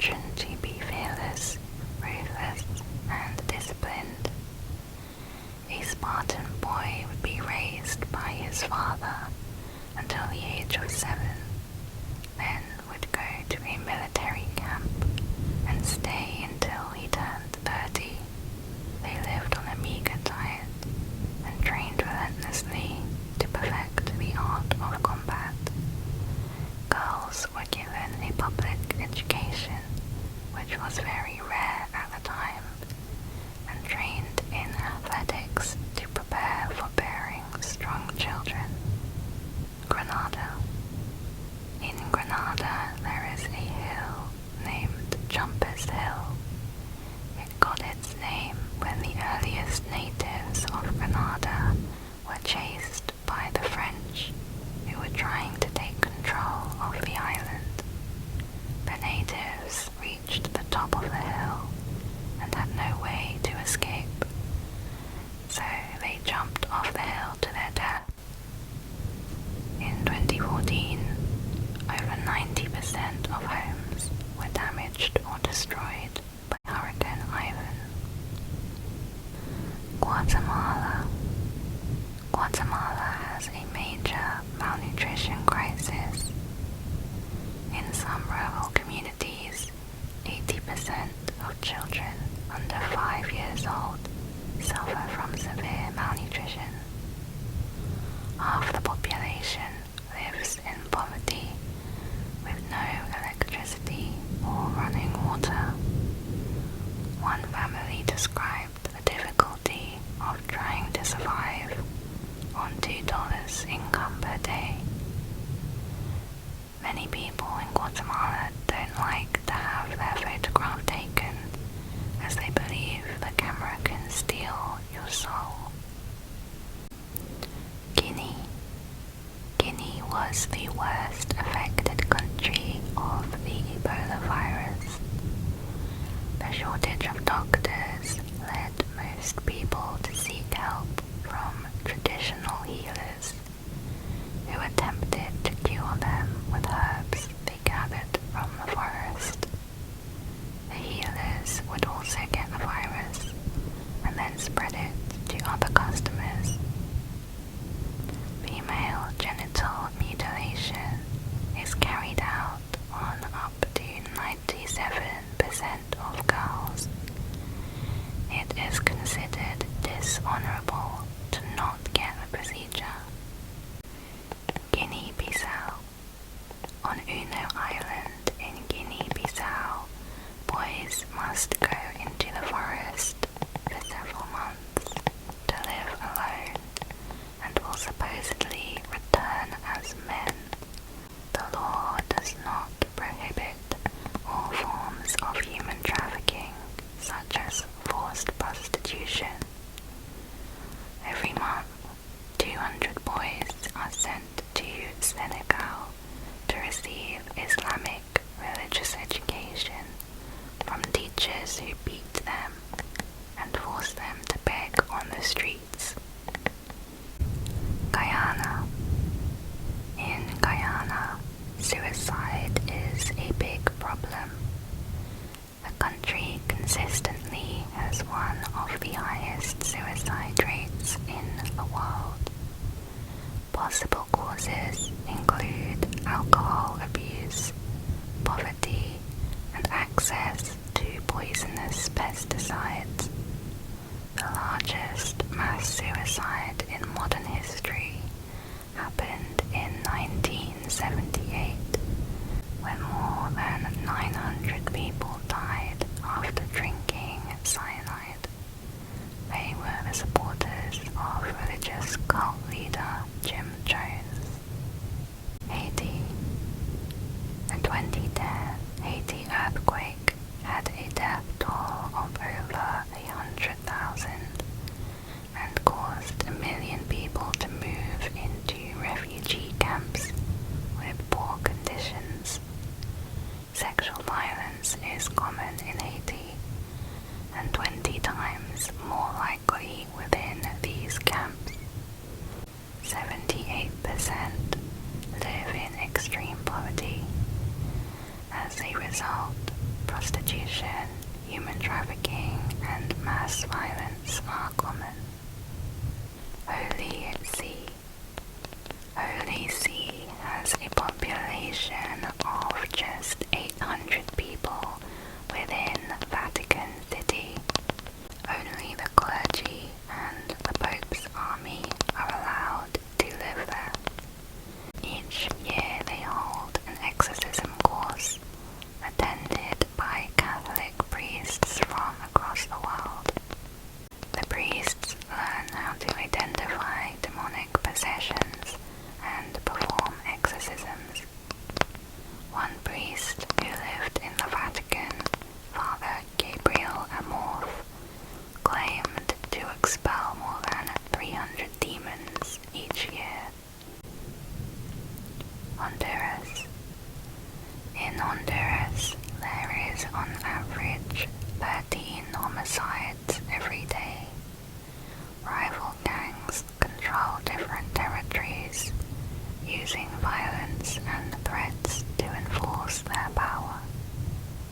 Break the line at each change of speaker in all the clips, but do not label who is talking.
children to be fearless, ruthless, and disciplined. A Spartan boy would be raised by his father until the age of 7, then would go to a military camp and stay until he turned 30. They lived on a meager diet and trained relentlessly to perfect the art of combat. Girls were given a public education, which was very rare at the time, and trained in athletics to prepare for bearing strong children. Granada. In Granada there is a hill named Jumpers Hill. It got its name when the earliest natives of Granada were chased by the French, who were trying to take control of the island. The natives reached the top of the hill and had no way to escape, so they jumped off the hill to their death. In 2014, over 90% of homes were damaged or destroyed by Hurricane Ivan. Guatemala. Guatemala has a major malnutrition crisis. In some rural communities, 80% of children under 5 years old suffer from severe malnutrition. Half the population lives in poverty, with no electricity or running water. One family described the difficulty of trying to survive on $2 income per day. Many people in Guatemala don't like to have their photograph taken, as they believe the camera can steal your soul. Guinea. Guinea was the worst affected country of the Ebola virus. The shortage of doctors led most people to seek help from traditional healers, who attempted to cure them with herbs they gathered from the forest. The healers would also get the virus and then spread it to other customers. Female genital mutilation is carried out on up to 97% of girls. It is considered dishonorable to not get the procedure. Guinea-Bissau. On Uno Island in Guinea-Bissau, boys must go into the forest for several months to live alone, and will supposedly return as men. The law does not prohibit all forms of human trafficking, such as forced prostitution. Every month, 200 boys are sent to Senegal to receive Islamic religious education from teachers who beat them and force them to beg on the streets. Guyana. In Guyana, suicide is a big problem. The country consistently has one of the highest suicide rates in the world. Possible causes include alcohol abuse, poverty, and access to poisonous pesticides. The largest mass suicide in modern history happened in 1978, when more than 900 people died after drinking cyanide. They were the supporters of religious cult leader Jim Jones. Haiti. The 2010 Haiti earthquake had a death toll of over 100,000 and caused 1 million people to move into refugee camps with poor conditions. Sexual violence is common in Haiti and 20 times more likely within these camps. 78% live in extreme poverty. As a result, prostitution, human trafficking, and mass violence are common. Holy See. Holy See has a population of just 800 people within Vatican City. Only the clergy and the Pope's army are allowed to live there. Each year they hold an exorcism course attended by Catholic priests from across the world. The priests learn how to identify demonic possessions and perform exorcisms. One priest who lived in the Vatican, Father 𝐩𝐭 claimed to expel more than 300 demons each year. Honduras. In Honduras, there is on average 13 homicides every day. Rival gangs control different territories, using violence and threats to enforce their power.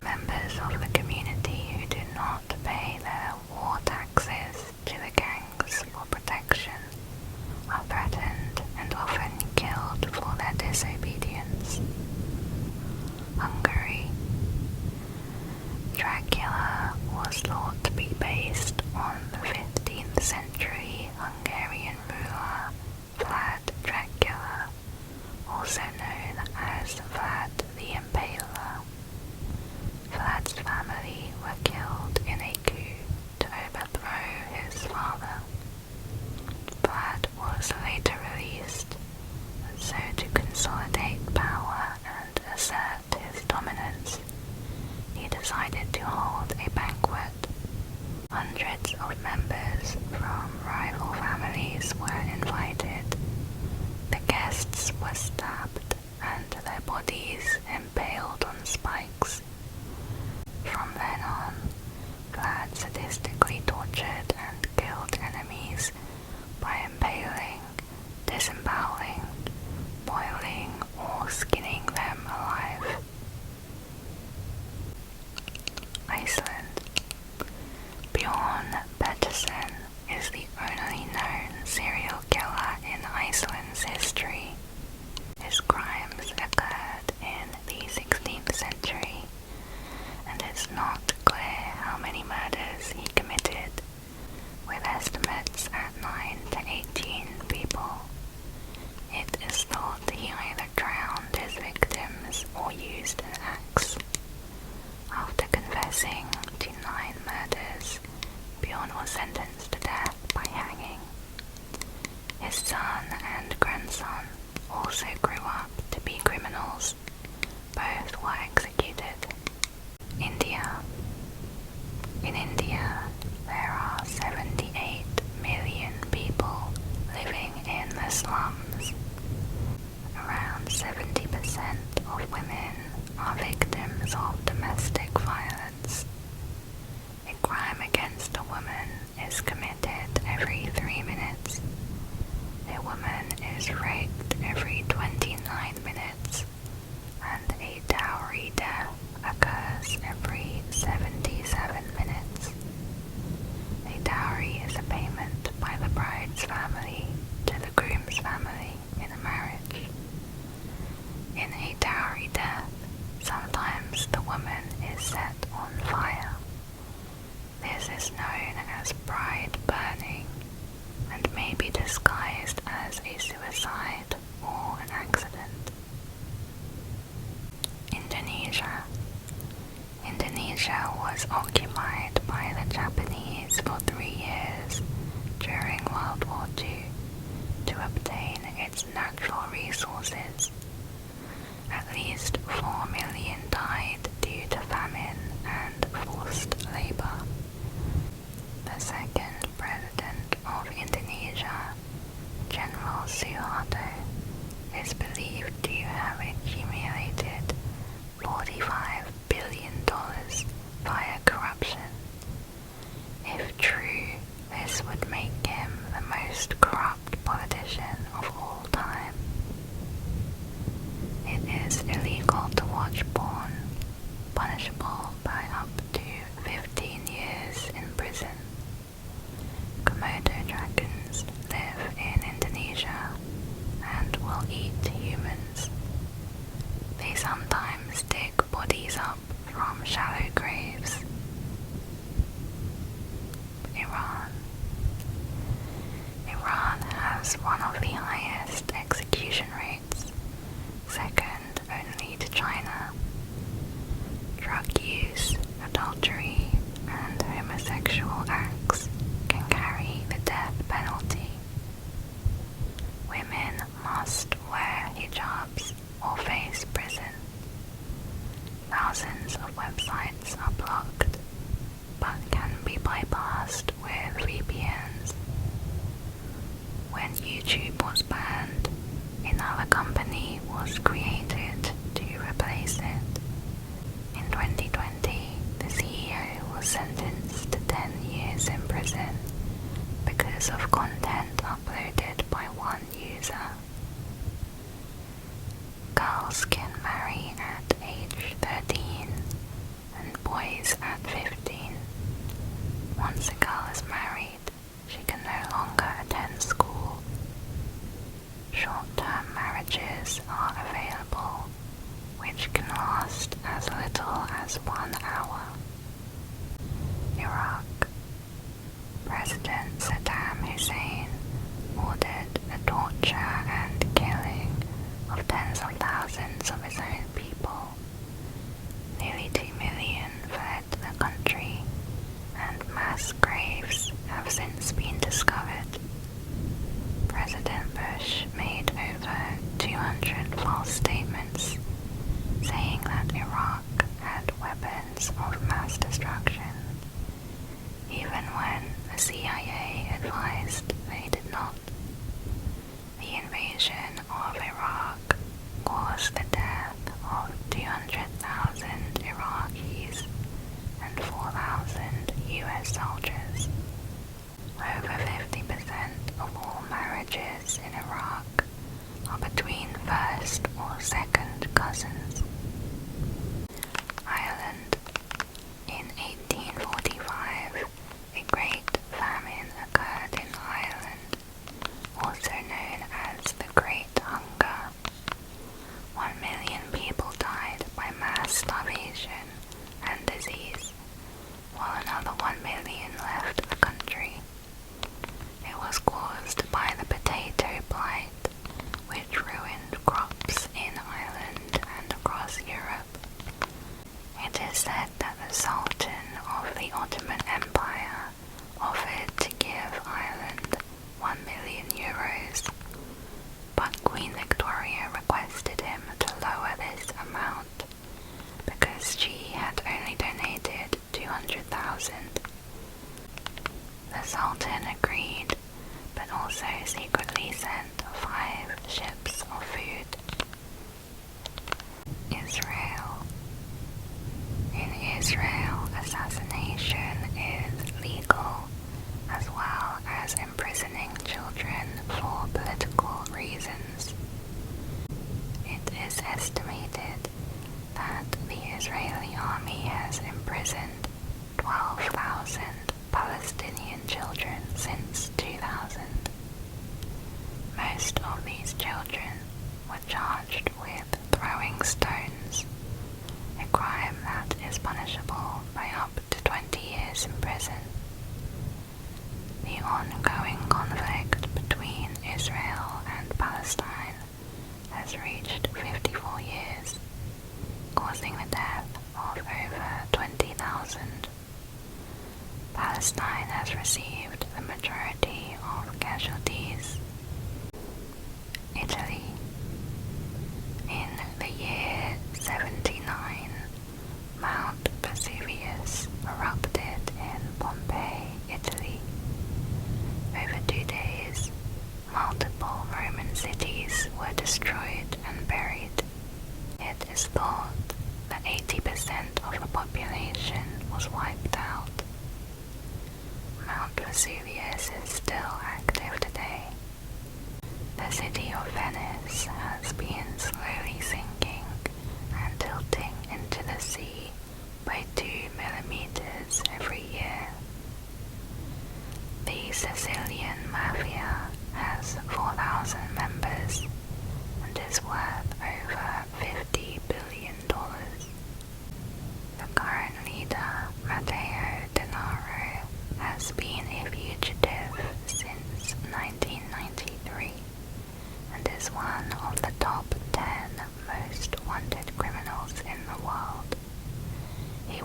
Members of the community who do not pay their war taxes to the gangs for protection are threatened and often killed for their disobedience. Hungary. Dracula was thought to be based on the 15th century Hungarian ruler Vlad Dracula, also known as Vlad the Impaler. Vlad's family were killed in a coup to overthrow his father. Vlad was later released, and so to consolidate power and assert his dominance, he decided to hold a banquet. Hundreds of members from rival families were invited. The guests were stabbed and their bodies impaled on spikes. From then on, Vlad sadistically tortured and killed enemies by impaling, disemboweling, boiling, or skinning them alive. Iceland. Björn Pettersen is the only known serial killer in Iceland's history. His crimes occurred in the 16th century, and it's not clear how many murders he committed, with estimates at 9 to 18 people. It is thought he either drowned his victims or used an axe. After confessing to 9 murders, Bjorn was sentenced to death by hanging. His son and grandson also grew up to be criminals. Both were executed. India. In India, there are 78 million people living in the slums. Around 70% of women are victims of domestic violence. A crime against a woman is committed every 3 minutes. A woman is raped every 29 minutes, and a dowry death occurs every 77 minutes. A dowry is a payment by the bride's family to the groom's family in a marriage. In a dowry death, sometimes the woman is set on fire. This is known as bride burning and may be disguised as a suicide or an accident. Indonesia. Indonesia was occupied by the Japanese for 3 years during World War II to obtain its natural resources. At least 4 million died due to famine and forced labor. The second president of Indonesia, General Suharto, is believed to have accumulated $45 billion via corruption. If true, this would make him the most corrupt politician of all time. It is illegal to watch porn, punishable by up from shallow graves. Iran. Iran has one of the highest execution rates, second only to China. Drug use, adultery, and homosexual acts can carry the death penalty. Women must wear hijabs or face prison. Thousands of websites are blocked, but can be bypassed with VPNs. When YouTube was banned, another company was created to replace it. In 2020, the CEO was sentenced to 10 years in prison because of content uploaded by one user. Girls can marry at age 13 and boys at 15. Once a girl is married, she can no longer attend school. Short-term marriages are available, which can last as little as 1 hour. Iraq. President Saddam Hussein ordered the torture and killing of tens of thousands of his own people. Nearly 2 million fled the country, and mass graves have since been discovered. President Bush made over 200 false statements, saying that Iraq had weapons of mass destruction, even when the CIA advised they did not. The invasion of Iraq caused the death of 200,000 Iraqis and 4,000 US soldiers. Over 50% of all marriages in Iraq are between first or second cousins. Ireland. In 1845, a great famine occurred in Ireland, also known as the Great Hunger. 1 million people died by mass starvation and disease, while another 1 million left the country. It was caused by the potato blight, which ruined crops in Ireland and across Europe. It is said that the Sultan of the Ottoman Empire offered to give Ireland 1 million euros, but Queen Victoria requested him to lower this amount because she had only donated 200,000. The Sultan agreed, but also secretly sent 5 ships of food. Israel. In Israel, assassination is legal, as well as imprisoning children for political reasons. It is estimated that the Israeli army has imprisoned 12,000 Palestinian children since 2000. Most of these children were charged with throwing stones, a crime that is punishable by up to 20 years in prison. The ongoing conflict between Israel and Palestine has reached 54 years, causing the death of over 20,000. Palestine has received the majority of casualties. Italy. In the year 79, Mount Vesuvius erupted in Pompeii, Italy. Over 2 days, multiple Roman cities were destroyed and buried. It is thought that 80% of the population was wiped out. Mount Vesuvius is still active today. The city of Venice has been slowly sinking and tilting into the sea by 2 millimeters every year. The Sicilian Mafia has 4,000 members and is worth over $50 billion.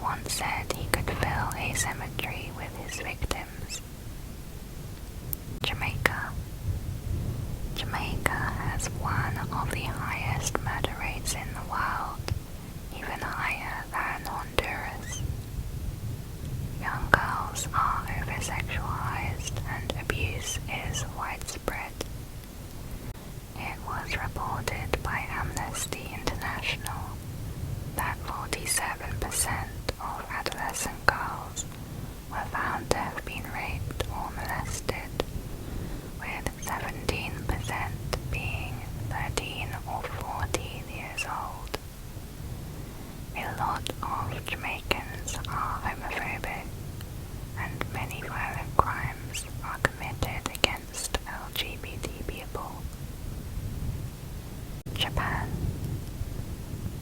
once said he could fill a cemetery with his victims. Jamaica. Jamaica has one of the highest murder rates in the world, even higher than Honduras. Young girls are over-sexualized and abuse is widespread. It was reported by Amnesty International that 47% of adolescent girls were found to have been raped or molested, with 17% being 13 or 14 years old. A lot of Jamaicans are homophobic, and many violent crimes are committed against LGBT people. Japan.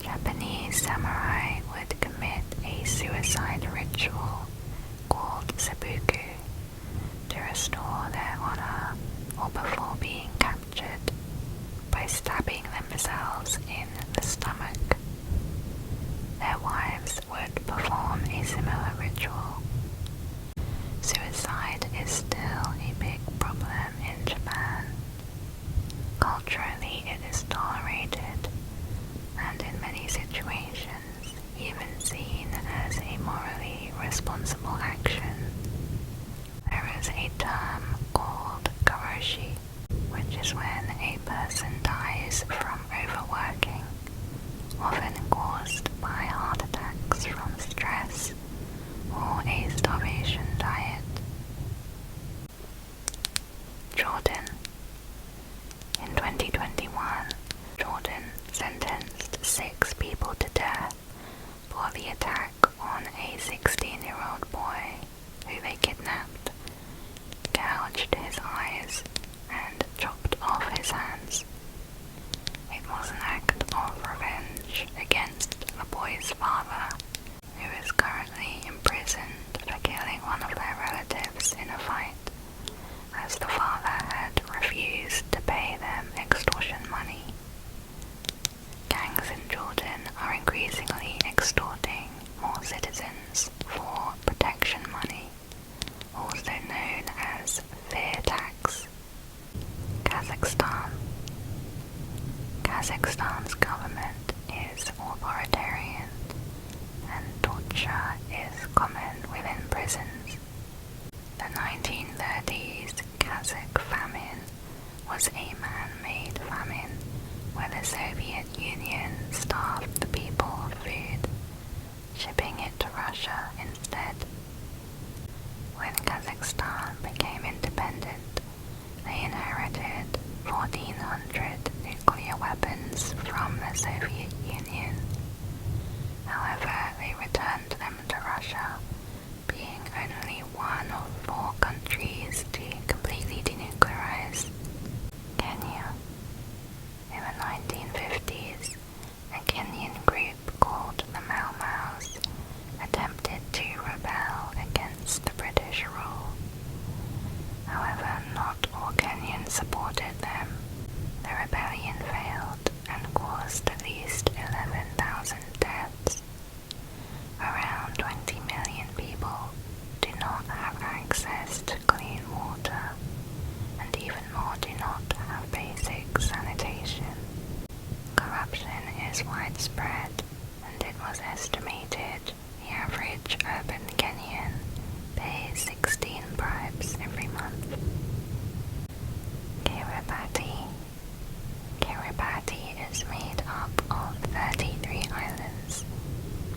Japanese samurai would commit a suicide ritual called seppuku to restore their honor or before being captured by stabbing themselves in the stomach. Their wives would perform a similar ritual. Suicide is still a big problem in Japan. Culturally, it is tolerated, and in many situations, even seen as a morally responsible action. There is a term called karoshi, which is when a person dies from overworking, often caused by heart attacks from stress or a starvation diet. Jordan. In 2021, Jordan sentenced 6 people to death for the attack on a 16-year-old boy who they kidnapped, gouged his eyes, and chopped off his hands. It was an act of revenge against the boy's father, who is currently imprisoned for killing one of their relatives in a fight, as the father had refused to pay them extortion money. Gangs in Jordan are increasingly extorting more citizens for protection money, also known as fear tax. Kazakhstan. Kazakhstan's government is authoritarian, and torture is common within prisons. The 1930s Kazakh famine was a man-made famine where the Soviet Union starved the people of food, shipping it to Russia instead. When Kazakhstan became independent, they inherited 1,400 nuclear weapons from the Soviet Union. However, they returned them to Russia, being only one of 4 countries to completely denuclearize. Kenya. In the 1950s, a Kenyan group called the 𝐷𝐻𝐿 attempted to rebel against the British rule. However, not all Kenyans supported them. The rebellion failed and caused at least 11,000 deaths. Around 20 million people do not have access to clean water, and even more do not have basic sanitation. Corruption is widespread, and it was estimated the average urban Kenyan pays 16 bribes every month. Kiribati. Kiribati is made up of 33 islands,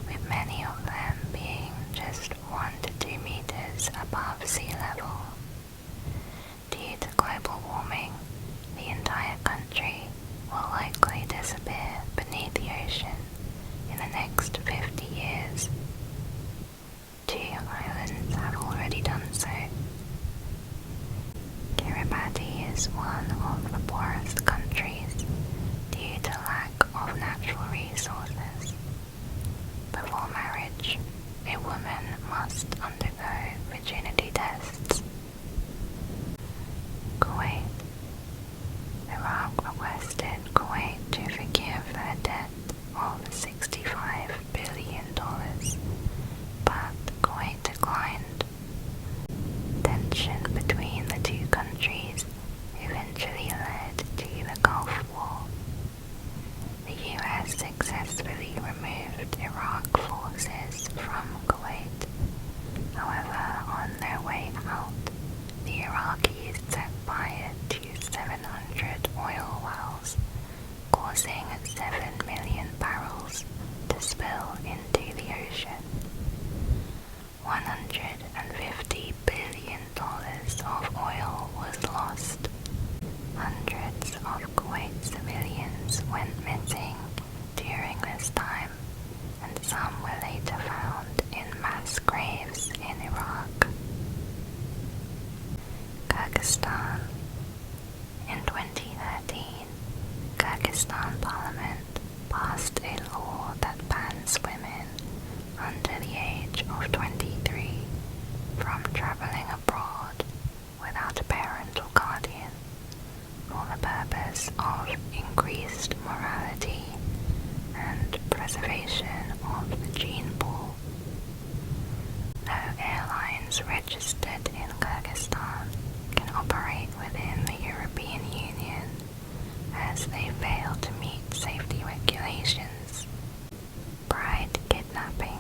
with many of them being just 1 to 2 meters above sea level. Due to global warming, the entire country will likely disappear beneath the ocean in the next 50 years. 2 islands have already done so. Kiribati is one of the poorest countries due to lack of natural resources. Before marriage, a woman must undergo virginity tests. Kuwait. Iraq requested Kuwait to forgive their debt of $65 billion increased morality and preservation of the gene pool. No airlines registered in Kyrgyzstan can operate within the European Union as they fail to meet safety regulations. Bride kidnapping,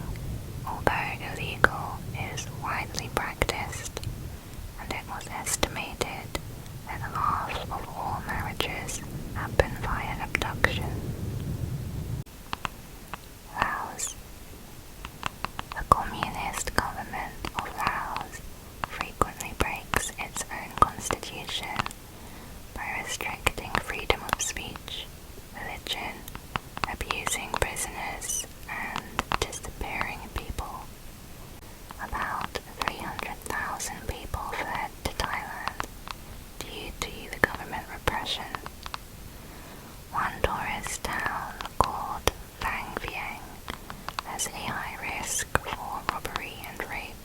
although illegal, is widely practiced, and it was estimated that half of all marriages happen via abduction. Laos. The communist government of Laos frequently breaks its own constitution by restricting freedom of speech, religion, abusing prisoners, and disappearing people. About 300,000 people fled to Thailand due to the government repression. One tourist town called 𝐷 Vieng has a high risk for robbery and rape.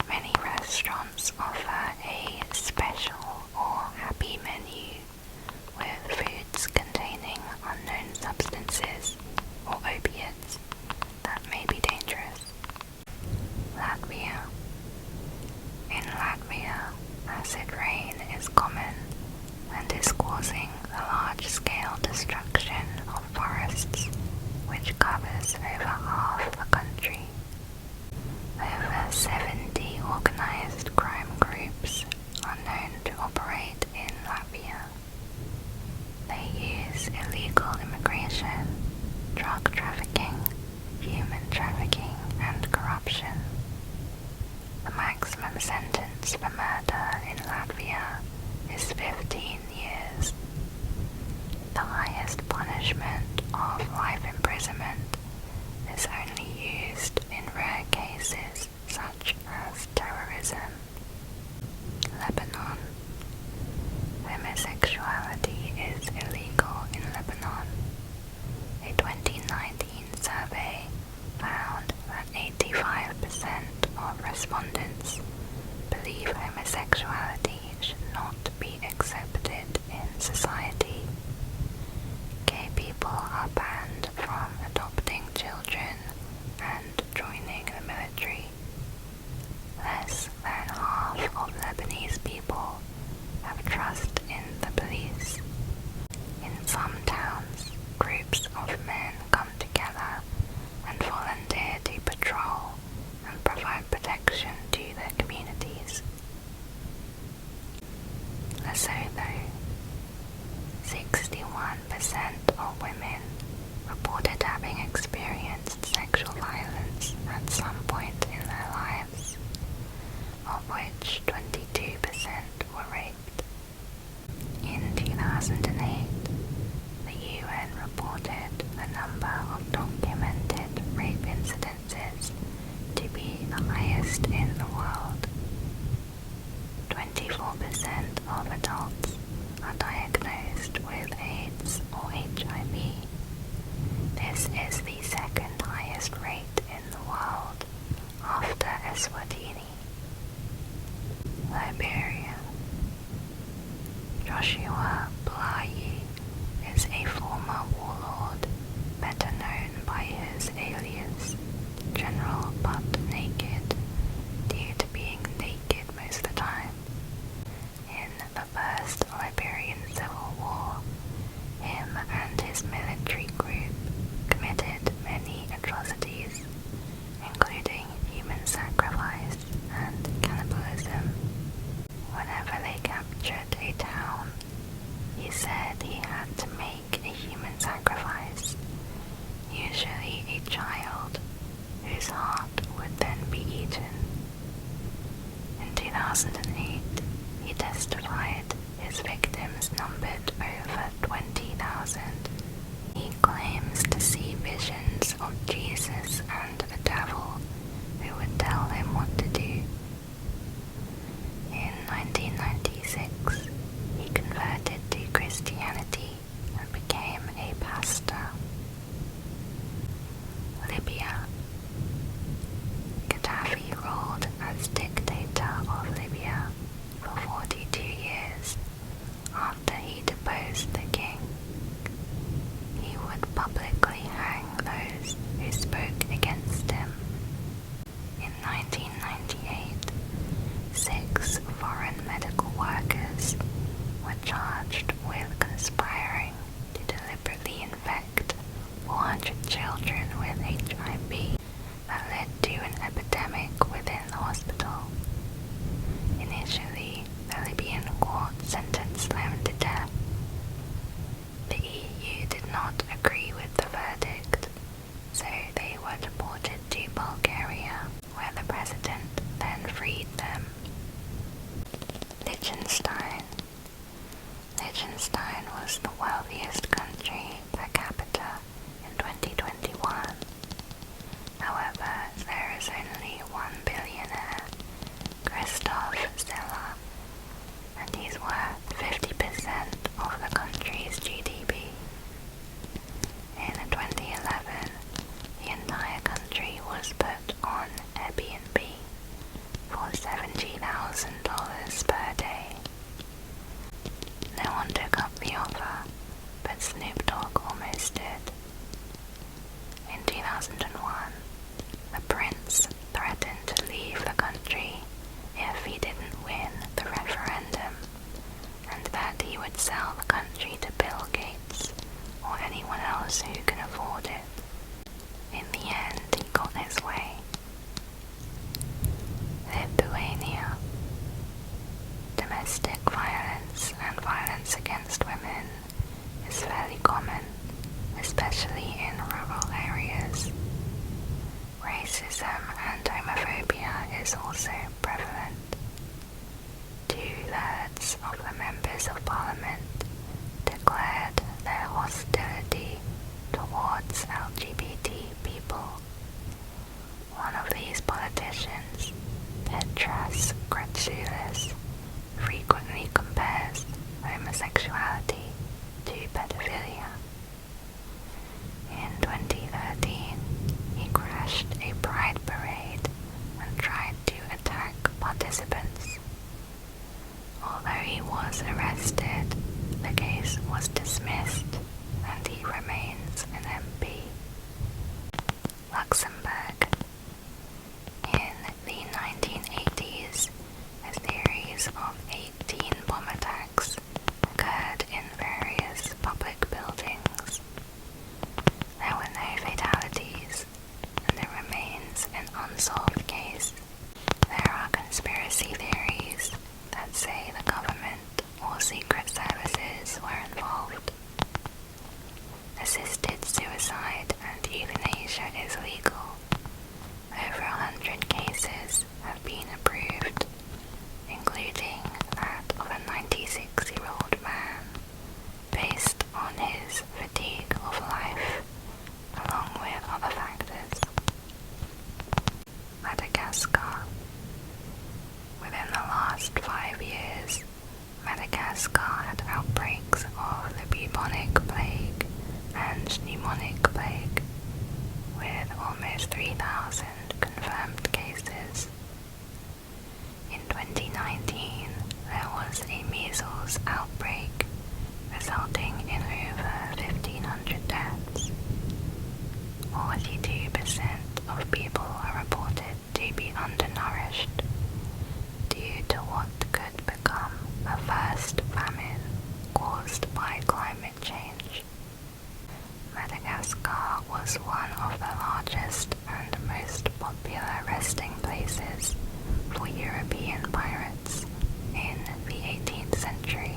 Many restaurants offer a special or happy menu with foods containing unknown substances or opiates that may be dangerous. Latvia. In Latvia, acid rain is common and is causing the large-scale destruction of forests, which covers over half the country. Over 70 organized crime groups are known to operate in Latvia. They use illegal immigration, drug trafficking, human trafficking, and corruption. The maximum sentence for murder in Latvia is 15 years. The highest punishment of life imprisonment is only used in rare cases such as terrorism. Lebanon. Homosexuality is illegal in Lebanon. A 2019 survey found that 85% of respondents believe homosexuality should not be accepted in society. Gay people are banned from adopting children and joining the military. Less than half of Lebanese people have trust in the police. In some towns, groups of men come together and volunteer to patrol and provide protection to their communities. Lesotho. 61% of women reported having experienced sexual violence at some point in their lives, of which 22% were raped. In 2008, the UN reported the number of documented rape incidences to be the highest in the world. 24% of adults are diagnosed with AIDS or HIV. This is the second highest rate in the world after Eswatini. Liberia. Joshua Bulayi is a former warlord, better known by his alias, General Butt Naked, due to being naked most of the time. In the First Liberian Civil War, him and his military group committed many atrocities, including human sacrifice and cannibalism. Whenever they captured a town, he said he had to make a human sacrifice, usually a child, whose heart would then be eaten. In 2008, he testified his victims numbered over 20,000. He claims to see visions of Jesus and the devil who would tell him what to do. In 1996, he converted to Christianity and became a pastor. Libya. Gaddafi ruled as dictator of Libya for 42 years after he deposed the king. racism and homophobia is also prevalent. 2/3 of the members of parliament declared their hostility towards LGBT people. One of these politicians, Petras Gratsoulis, frequently compares homosexuality to pedophilia. In 2013, he crashed a pride parade and tried to attack participants. Although he was arrested, the case was dismissed and he remains an MP. Luxembourg. In the 1980s, a series of 18 bomb attacks occurred in various public buildings. There were no fatalities, and it remains an unsolved case. There are conspiracy theories that say the government or secret services were involved. Assisted suicide and euthanasia is legal. Over 100 cases have been approved, including that of a 96-year-old man, based on his fatigue of life, along with other factors. Madagascar. Within the last 5 years, Madagascar had outbreaks of the bubonic plague and pneumonic plague, with almost 3,000 confirmed cases. In 2019, there was a measles outbreak, resulting in over 1,500 deaths. 42% of people are reported to be undernourished due to what could become a first famine caused by climate change. Madagascar was one of the largest and most popular resting places for European pirates in the 18th century.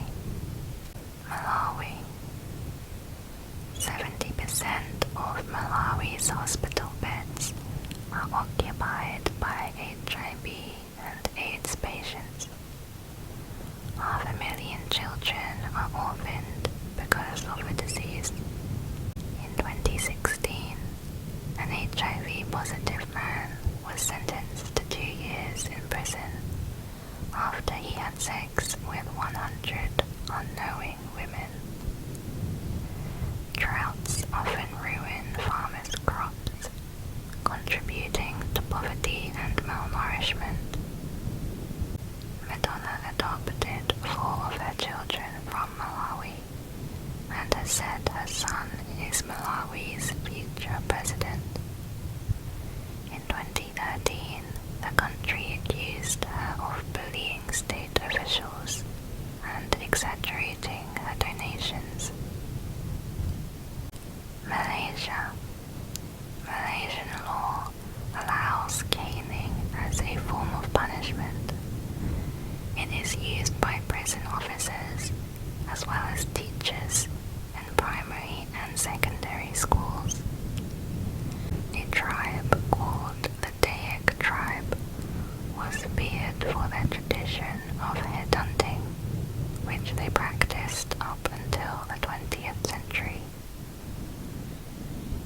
Malawi. 70% of Malawi's hospital beds are occupied by HIV and AIDS patients. 500,000 children are orphaned because of the disease. In 2016, an HIV-positive man was sentenced to 2 years in prison after he had sex with 100 unknowing women. Droughts often ruin farmers' crops, contributing to poverty and malnourishment. Madonna adopted 4 of her children from Malawi and has said her son is Malawi's future president. In 2013, the country accused her of bullying state officials and exaggerating her donations. Malaysia. Malaysian law allows caning as a form of punishment. It is used by prison officers as well as teachers in primary and secondary schools. A tribe called the 𝐩𝐭 tribe was feared for their tradition of headhunting, which they practiced up until the 20th century.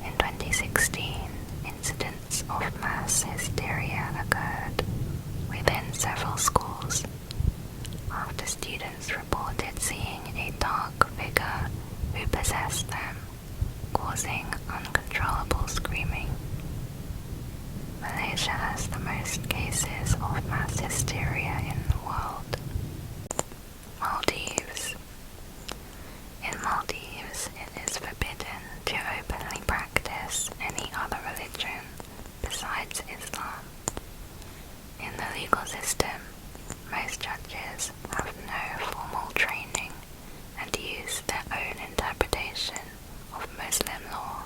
In 2016, incidents of mass hysteria occurred within several schools after students reported seeing a dark figure who possessed them, causing uncontrollable screaming. Malaysia has the most cases of mass hysteria in the world. Maldives. In Maldives, it is forbidden to openly practice any other religion besides Islam. In the legal system, most judges have no formal training and use their own interpretation of Muslim law.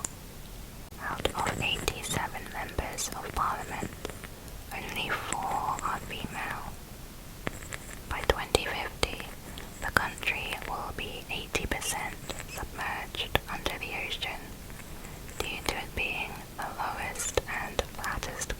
Out of 87 members of parliament, only 4 are female. By 2050, the country will be 80% submerged under the ocean due to it being the lowest and flattest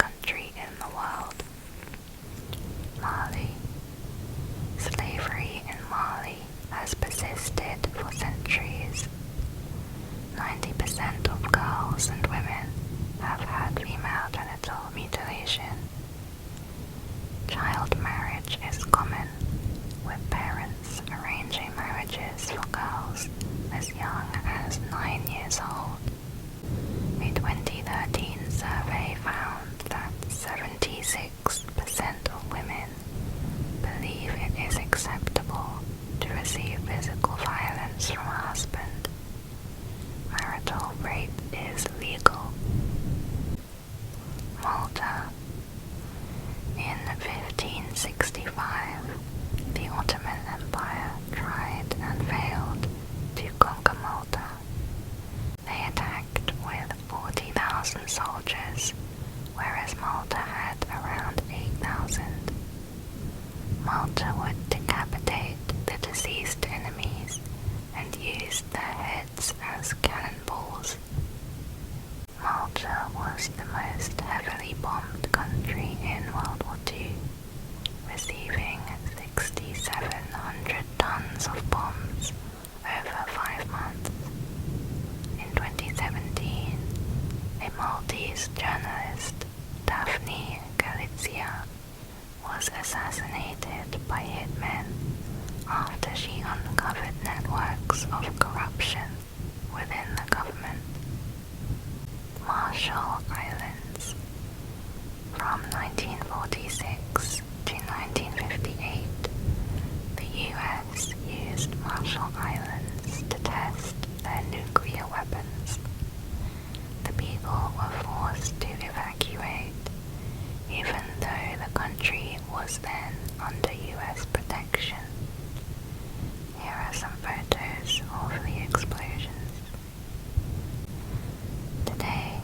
Malta. In 1565, the Ottoman Empire tried and failed to conquer Malta. They attacked with 40,000 soldiers, whereas Malta had around 8,000. Malta would decapitate the deceased enemies and used their heads as cannonballs. Malta was the most heavily bombed country in World War II, receiving 6,700 tons of bombs over 5 months. In 2017, a Maltese journalist, 𝐻𝐭.𝟐 was assassinated by hitmen after she uncovered networks of corruption within the government. Marshall Islands. From 1946 to 1958, the US used Marshall Islands to test their nuclear weapons. The people were forced to evacuate, even though the country was then under US protection. Here are some photos of the explosions. Today,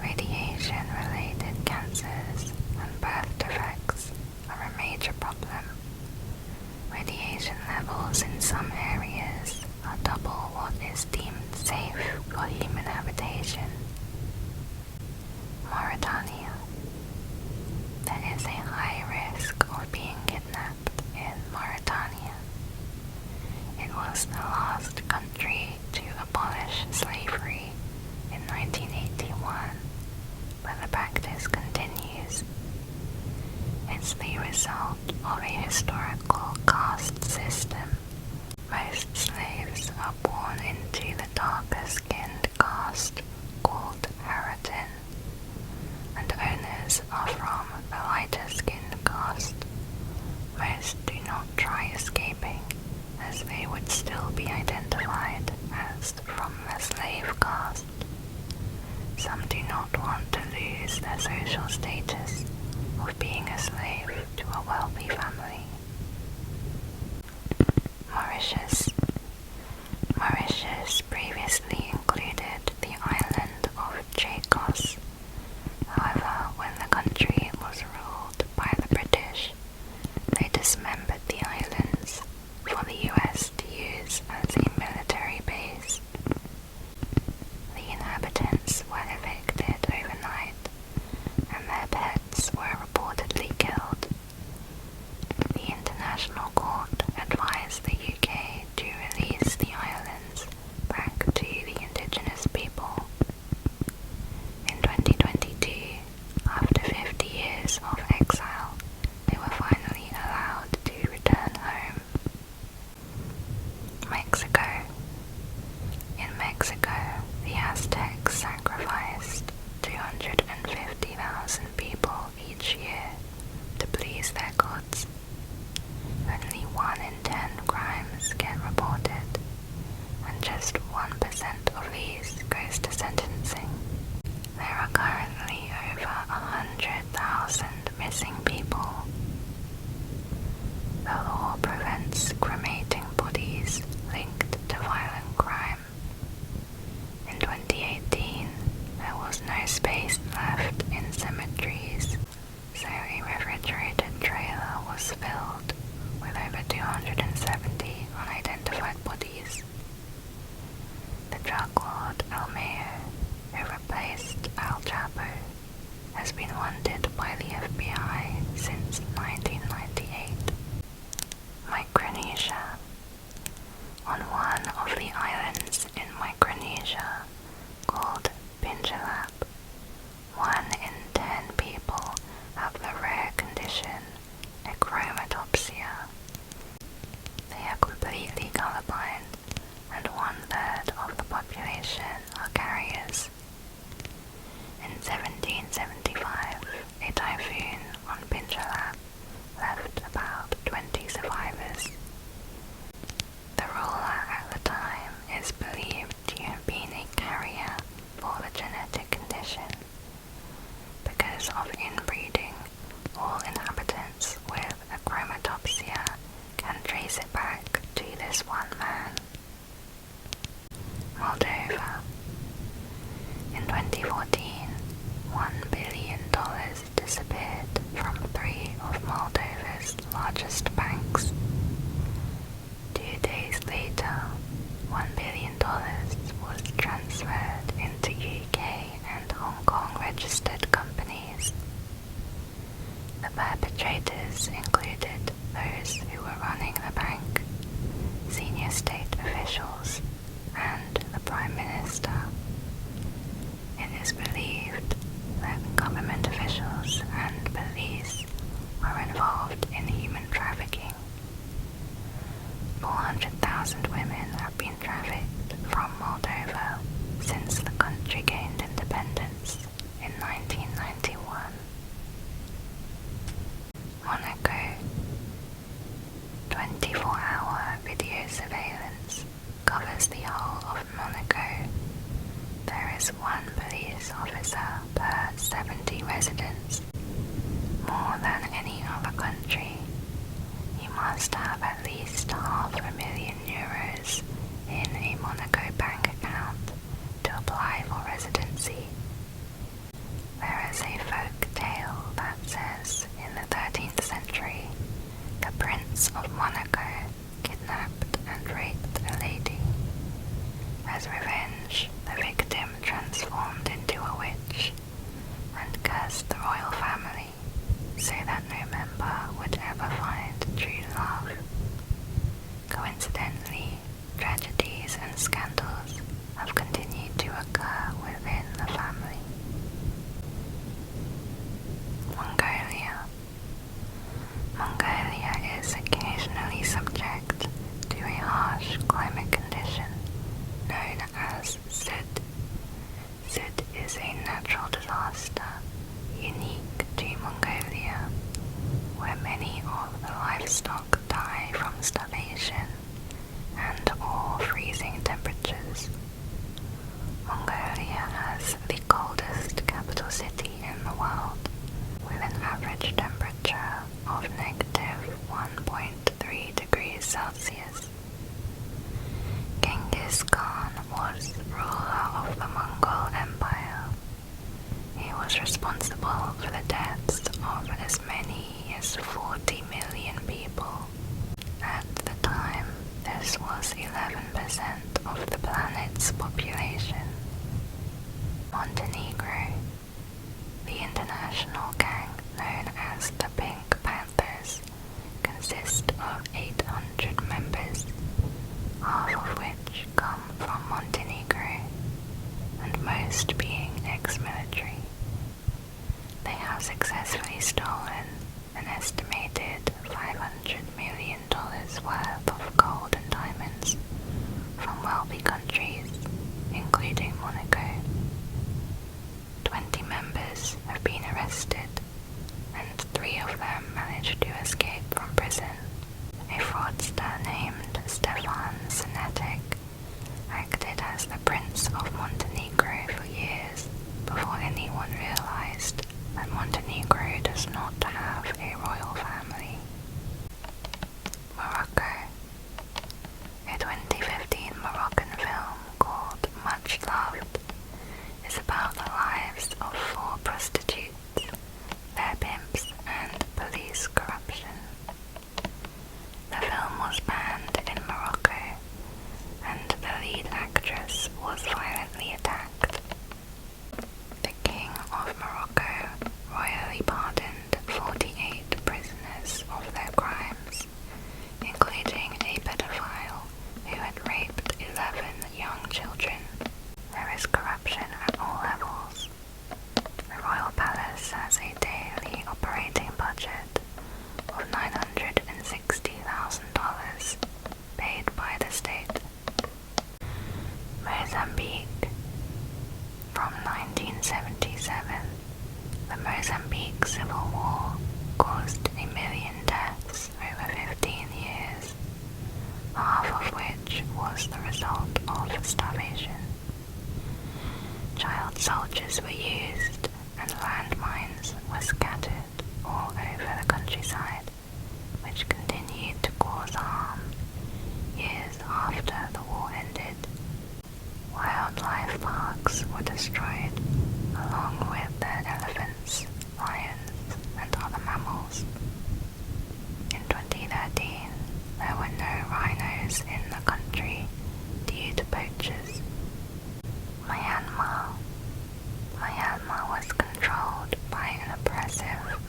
radiation-related cancers and birth defects are a major problem. Radiation levels in some areas are double what is deemed safe for human habitation. Mauritania. There is a high risk of being kidnapped in Mauritania. It was the last country to abolish slavery in 1981, but the practice continues. It's the result of a historical caste system. Most slaves are born into the darker-skinned caste called Harritan, and owners are from the lighter-skinned caste. Most do not try escaping, as they would still be identified as from the slave caste. Some do not want to lose their social status of being a slave to a wealthy family. Mauritius. Mauritius previously included the island of 𝐩𝐭.𝟐. However, when the country was ruled by the British, they dismembered the islands for the US to use as a military base. The inhabitants were evicted overnight, and their pets were reportedly killed. The International Court advised the UK to release the islands back to the indigenous people. In 2022, after 50 years of exile, they were finally allowed to return home. Mexico. In Mexico, the Aztecs sacrificed 250,000 people each year to please their gods. Only 1 in 10 crimes get reported, and just 1% of these goes to sentencing. There are currently over 100,000 missing people. The law prevents cremating bodies linked to violent crime. In 2018, there was no space left in cemeteries, so a refrigerated trailer was filled with over 270 unidentified bodies. The drug lord 𝐻𝐚𝐫𝐽, who replaced Al Chapo, has been wanted by the FBI since 1998. Micronesia. On one of the islands in Micronesia, called 𝐻𝐵𝐺𝐻𝐿𝐴𝐵, 1 in 10 people have the rare condition achromatopsia. They are completely colorblind, and 1/3 of the population are carriers. In 1775, a typhoon on 𝐵𝐺𝐻𝐿𝐴𝐵 years of inbreeding, all inhabitants with achromatopsia can trace it back to this one man. Moldova. In 2014, $1 billion disappeared from 3 of Moldova's largest banks. 2 days later, $1 billion was transferred into UK and Hong Kong registered companies. The perpetrators included those who were running the bank, senior state officials, and the Prime Minister. It is believed that government officials and police are involved in human trafficking. 400,000 women have been trafficked from Moldova since the country gained independence in 1991. Monaco. 24-hour video surveillance covers the whole of Monaco. There is 1 police officer per 70 residents, more than any other country. You must have at least €500,000 in a Monaco bank account to apply for residency. There is a folk tale that says in the 13th century, the Prince of Monaco kidnapped and raped a lady. As revenge, the victim transformed into a witch and cursed the royal family so that no member would ever find true love. Coincidentally, tragedies and scandals have continued to occur within the family. Mongolia. Mongolia is occasionally subject to a harsh climate condition known as 𝐩𝐭. 𝐩𝐭 is a natural disaster unique to Mongolia, where many of the livestock die from starvation and or freezing temperatures. Mongolia has the coldest capital city in the world, with an average temperature of -1.3 degrees Celsius. 𝐩𝐭 Khan was ruler of the Mongol Empire. He was responsible for the deaths of as many as 40 million people. At the time, this was 11% of the planet's population. Montenegro. The international gang known as the Pink Panthers consists of 800 members, half of which come from Montenegro, and most being ex-military. They have successfully stolen an estimated $500 million worth of gold and diamonds from wealthy countries, including Monaco. 20 members have been arrested, and 3 of them managed to escape from prison. A fraudster named Stefan Sinetek acted as the Prince of Montenegro for years before anyone realized that Montenegro does not have a royal family.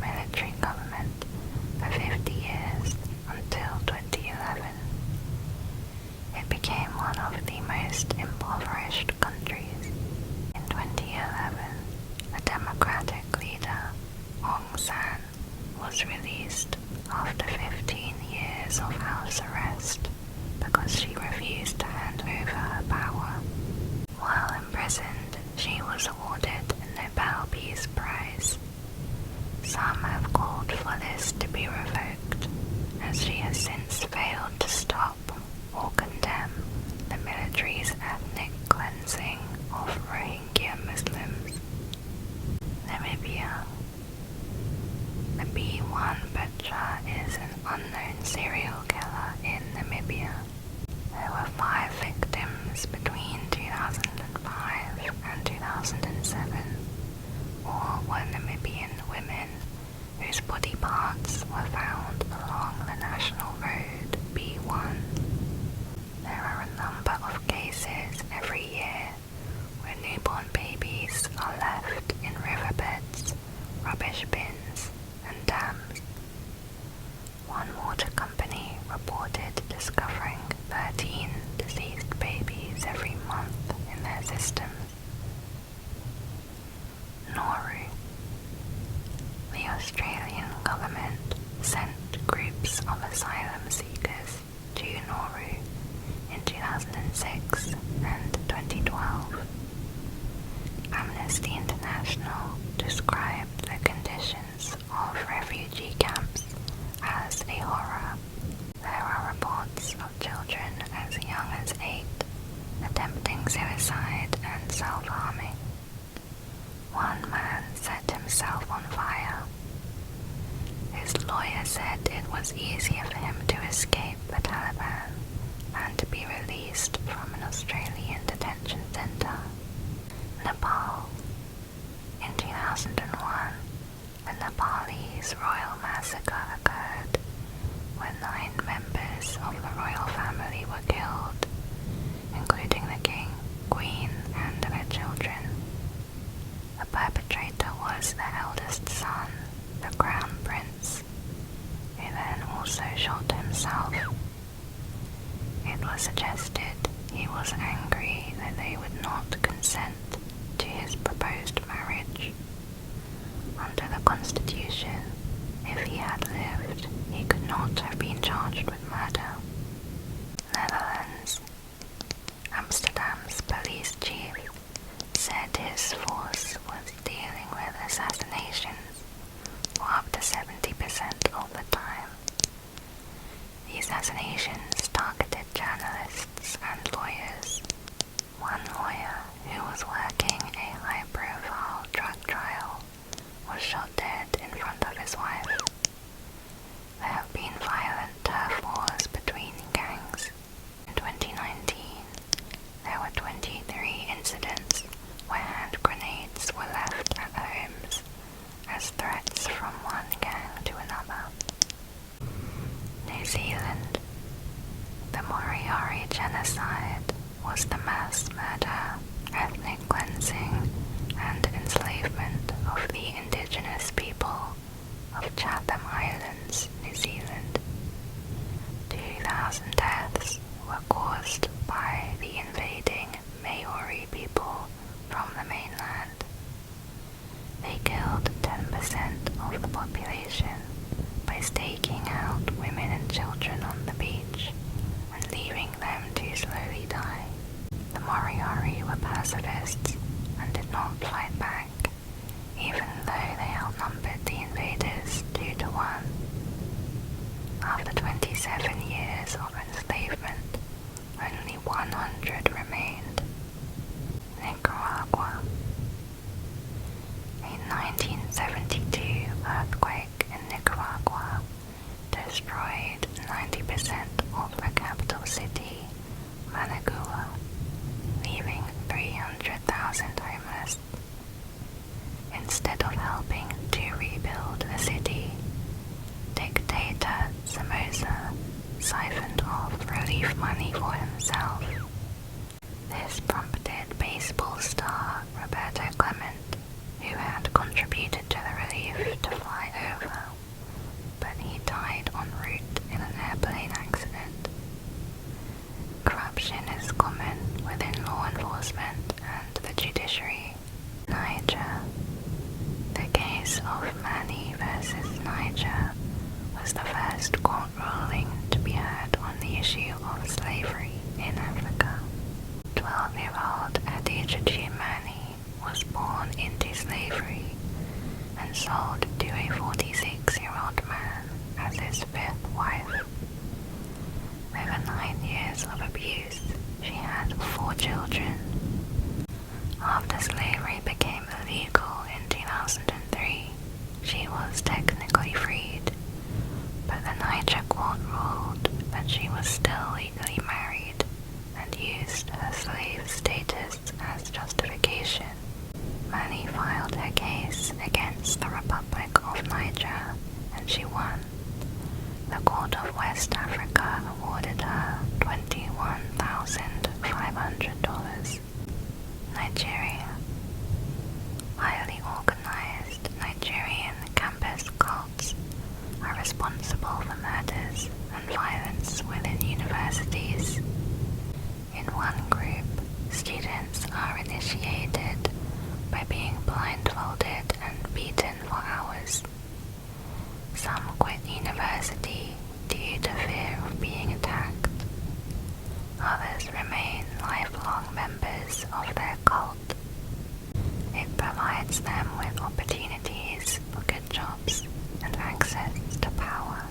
military government for 50 years until 2011. It became one of the most impoverished countries. In 2011, the democratic leader 𝐻𝐭 San was released after 15 years of house arrest because she refused to hand over her power. While imprisoned, she was awarded a Nobel Peace Prize. Some have called for this to be revoked, as she has since failed to stop or condemn the military's ethnic cleansing of Rohingya Muslims. Namibia. The B1 butcher is an unknown serial killer in Namibia. There were 5 victims between 2005 and 2007. All were Namibian women whose body parts were found along the national road B1. There are a number of cases every year where newborn babies are left in riverbeds, rubbish bins, and dams. One water company reported discovering 13 deceased babies every month in their systems. Nauru. The Australian government sent groups of asylum seekers to Nauru in 2006 and 2012. Amnesty International described the conditions of refugee camps as a horror. There are reports of children as young as 8 attempting suicide and self-harming. One man set himself on fire. His lawyer said it was easier for him to escape the Taliban than to be released from an Australian detention centre. Nepal. In 2001, the Nepalese royal massacre occurred when 9 members of the royal family were killed, including the king, queen, and their children. The perpetrator was the eldest son, the crown prince, who then also shot himself. It was suggested he was angry that they would not consent to his proposed marriage. Under the constitution, if he had lived, he could not have been charged with murder. Netherlands. Amsterdam's police chief said his force was dealing with assassinations for up to 70% of the time. The assassinations targeted journalists and lawyers. One lawyer who was working a high-profile drug trial was shot dead in front of his wife. There have been violent turf wars between gangs. In 2019, there were 23 incidents where hand grenades were left at homes as threats from one gang to another. New Zealand. The Moriori genocide was the mass murder, ethnic cleansing, and enslavement of the indigenous people of Chatham Islands, New Zealand. 2,000 deaths were caused by the invading Maori people from the mainland. They killed 10% of the population by staking out women and children on the beach and leaving them to slowly die. The Moriori were pacifists and did not fight back, even though they outnumbered the invaders 2 to 1. After 27 years of enslavement, only 100 remained. Nicaragua. A 1972 earthquake in Nicaragua settled to a 46-year-old man as his fifth wife. Over 9 years of abuse, she had 4 children. After slavery became illegal in 2003, she was technically freed, but the Niger court ruled that she was still legally married and used her slave status as justification. Mani filed her case against the Republic of Niger, and she won. The Court of West Africa awarded her $21,500. Nigeria. Highly organized Nigerian campus cults are responsible for murders and violence within universities. In one group, students are initiated by being blindfolded and beaten for hours. Some quit university due to fear of being attacked. Others remain lifelong members of their cult. It provides them with opportunities for good jobs and access to power.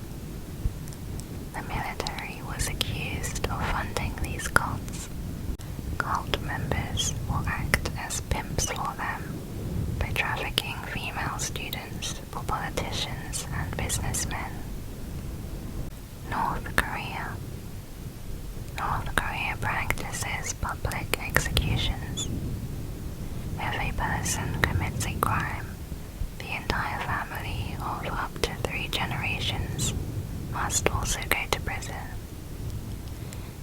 The military was accused of funding these cults. Cult members will act as pimps for them by trafficking female students for politicians and businessmen. North Korea. North Korea practices public executions. If a person commits a crime, the entire family of up to 3 generations must also go to prison.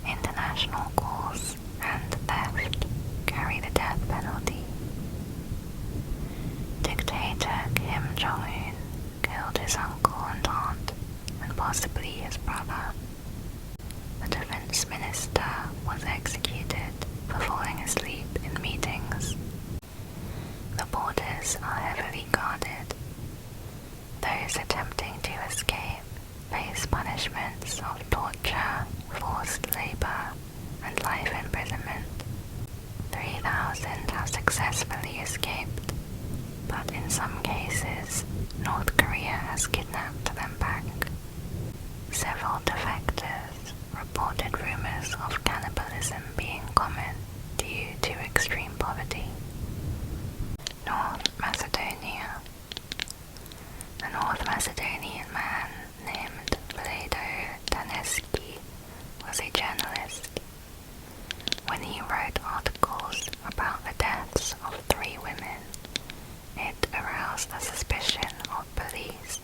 International calls and theft carry the death penalty. Dictator Kim Jong-un killed his uncle and aunt, and possibly his brother. The defense minister was executed for falling asleep in meetings. The borders are heavily guarded. Those attempting to escape face punishments of torture, forced labor, and life imprisonment. 3,000 have successfully escaped, but in some cases, North Korea has kidnapped them back. Several defectors reported rumors of cannibalism being common due to extreme poverty. North Macedonia. A North Macedonian man named 𝐩𝐭.𝟐 was a journalist. When he wrote articles about the deaths of 3 women, it aroused the suspicion of police,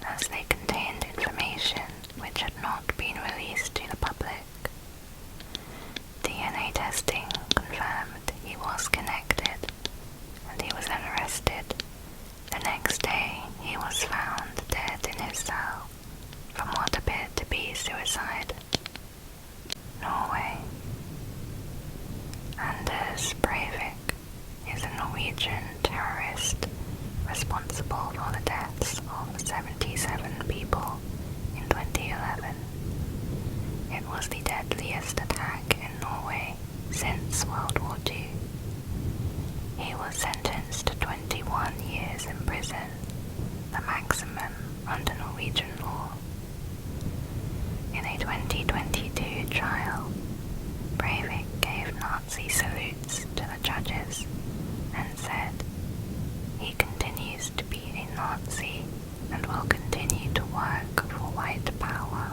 as they contained information which had not been released to the public. DNA testing confirmed he was connected, and he was then arrested. The next day, he was found dead in his cell from what appeared to be suicide. Norway. Anders Breivik is a Norwegian terrorist responsible for the deaths of 77 people in 2011. It was the deadliest attack in Norway since World War II. He was sentenced to 21 years in prison, the maximum under Norwegian law. In a 2022 trial, Breivik gave Nazi salutes to the judges and said, "He continues to be a Nazi and will continue to work for white power,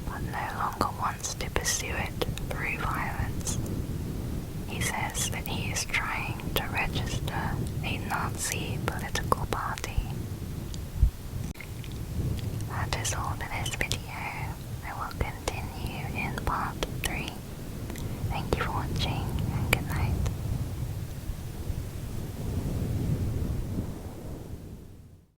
but no longer wants to pursue it through violence. He says that he is trying to register a Nazi political party." That is all for this video.